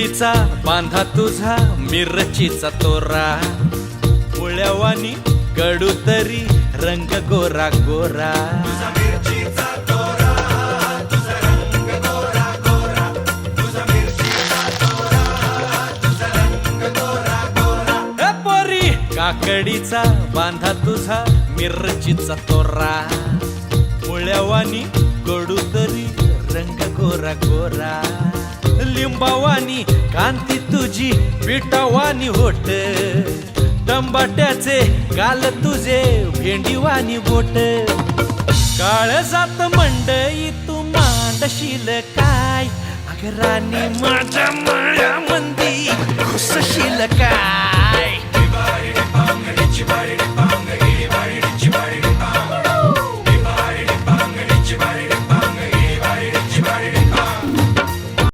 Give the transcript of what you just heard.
काकडीचा बांधा तुझा मिरचीचा तोरा मुळ्यावानी कडू तरी रंग गोरा गोरा पोरी काकडीचा बांधा तुझा मिरचीचा तोरा मुळ्यावानी कडू तरी रंग गोरा गोरा लिंबावानी कांती तुझी पिठावानी होट टंबाट्याचे गाल तुझे भेंडीवानी बोट काळजात मंडई तू मांडशील काय अगरानी माझ्या माळ्यामंदी घुसशील काय